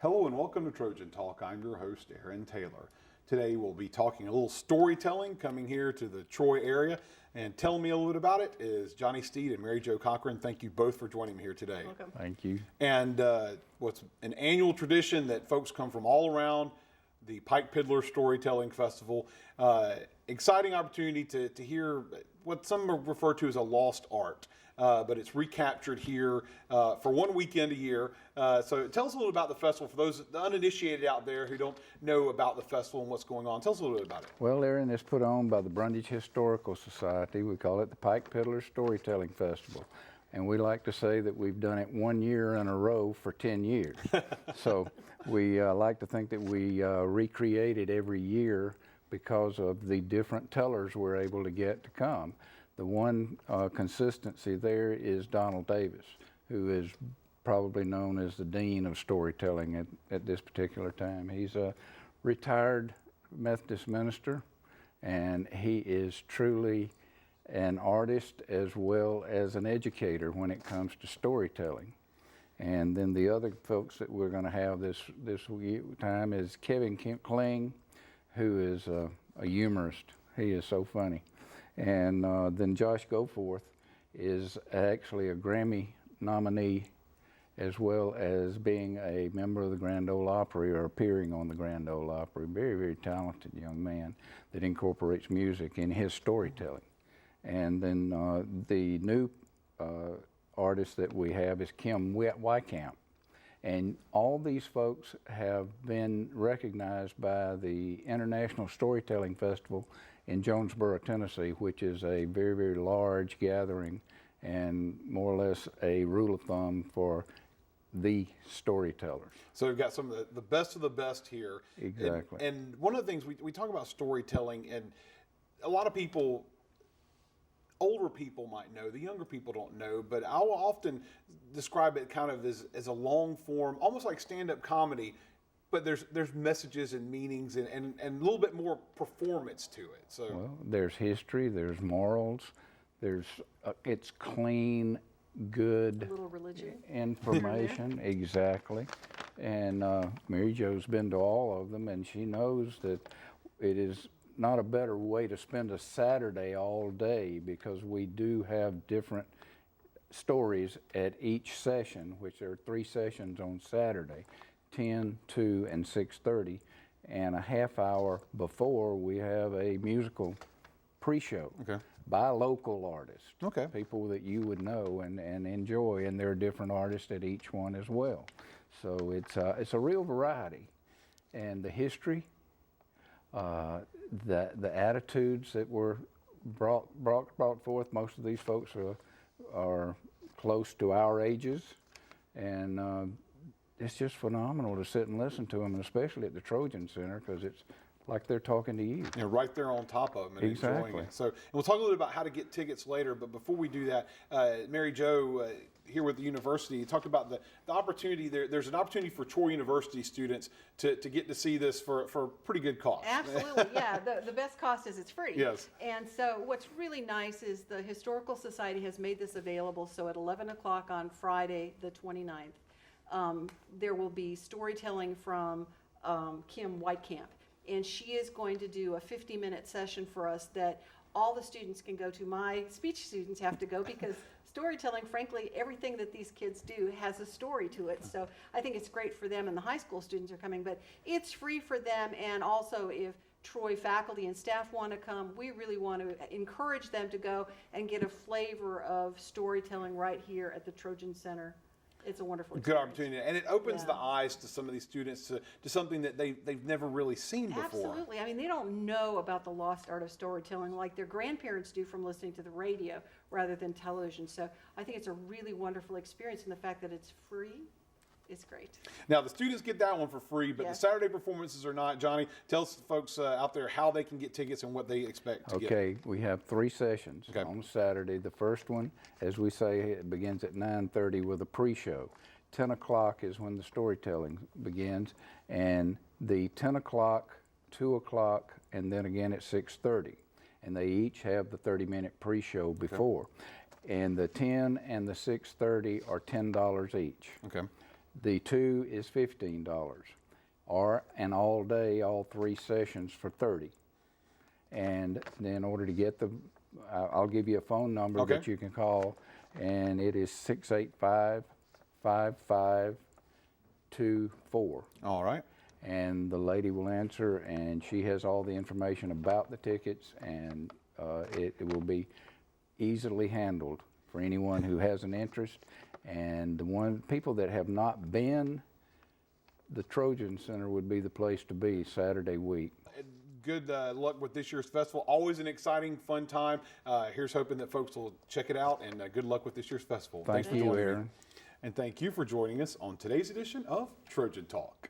Hello and welcome to Trojan Talk. I'm your host, Aaron Taylor. Today we'll be talking a little storytelling coming here to the Troy area. And telling me a little bit about it is Johnny Steed and Maryjo Cochran. Thank you both for joining me here today. Welcome. Thank you. And what's an annual tradition that folks come from all around the Pike Piddlers Storytelling Festival. Exciting opportunity to hear what some refer to as a lost art. But it's recaptured here for one weekend a year. So tell us a little about the festival for those the uninitiated out there who don't know about the festival and what's going on. Tell us a little bit about it. Well, Aaron, it's put on by the Brundage Historical Society. We call it the Pike Piddlers Storytelling Festival. And we like to say that we've done it 1 year in a row for 10 years. So we like to think that we recreate it every year because of the different tellers we're able to get to come. The one consistency there is Donald Davis, who is probably known as the Dean of Storytelling at this particular time. He's a retired Methodist minister, and he is truly an artist as well as an educator when it comes to storytelling. And then the other folks that we're going to have this time is Kevin Kling, who is a humorist. He is so funny. And then Josh Goforth is actually a Grammy nominee, as well as being a member of the Grand Ole Opry or appearing on the Grand Ole Opry. Very, very talented young man that incorporates music in his storytelling. And then the new artist that we have is Kim Wycamp. And all these folks have been recognized by the International Storytelling Festival in Jonesboro, Tennessee, which is a very, very large gathering and more or less a rule of thumb for the storytellers. So we've got some of the best here. Exactly. And one of the things we talk about storytelling, and a lot of people, older people might know, the younger people don't know, but I'll often describe it kind of as a long form, almost like stand-up comedy, but there's messages and meanings and a little bit more performance to it. So well, there's history, there's morals, there's it's clean, good A little religion. information. Exactly. And Maryjo's been to all of them, and she knows that it is not a better way to spend a Saturday all day, because we do have different stories at each session, which there are 3 sessions on Saturday, 10, 2, and 6:30. And a half hour before, we have a musical pre-show by local artists, people that you would know and enjoy, and there are different artists at each one as well. So it's a real variety. And the history, the attitudes that were brought forth. Most of these folks are close to our ages, and it's just phenomenal to sit and listen to them, and especially at the Trojan Center, because it's like they're talking to you. You're right there on top of them and enjoying it. So and we'll talk a little bit about how to get tickets later, but before we do that, Maryjo, here with the university, you talked about the opportunity there. There's an opportunity for Troy University students to get to see this for a pretty good cost. Absolutely, yeah. The best cost is it's free. Yes. And so what's really nice is the Historical Society has made this available. So at 11 o'clock on Friday, the 29th, there will be storytelling from Kim Wycamp. And she is going to do a 50-minute session for us that all the students can go to. My speech students have to go because storytelling, frankly, everything that these kids do has a story to it. So I think it's great for them, and the high school students are coming, but it's free for them. And also, if Troy faculty and staff want to come, we really want to encourage them to go and get a flavor of storytelling right here at the Trojan Center. It's a wonderful Good opportunity, and it opens the Yeah. eyes to some of these students to something that they've never really seen before. Absolutely. I mean, they don't know about the lost art of storytelling like their grandparents do from listening to the radio rather than television. So I think it's a really wonderful experience, and the fact that it's free is great. Now, the students get that one for free, but Yes. the Saturday performances are not. Johnny, tell us, folks out there, how they can get tickets and what they expect to get. Okay, we have 3 sessions on Saturday. The first one, as we say, it begins at 9:30 with a pre-show. 10 o'clock is when the storytelling begins, and the 10 o'clock, 2 o'clock, and then again at 6:30. And they each have the 30-minute pre-show before. And the 10 and the 6:30 are $10 each. Okay. The 2 is $15, or an all day, all 3 sessions for $30. And then in order to get the, I'll give you a phone number Okay. that you can call, and it is 685-5524. All right. And the lady will answer, and she has all the information about the tickets, and it will be easily handled for anyone who has an interest. And the people that have not been, the Trojan Center would be the place to be Saturday week. Good luck with this year's festival. Always an exciting, fun time. Here's hoping that folks will check it out, and good luck with this year's festival. Thank Thanks for you, joining me. Aaron. And thank you for joining us on today's edition of Trojan Talk.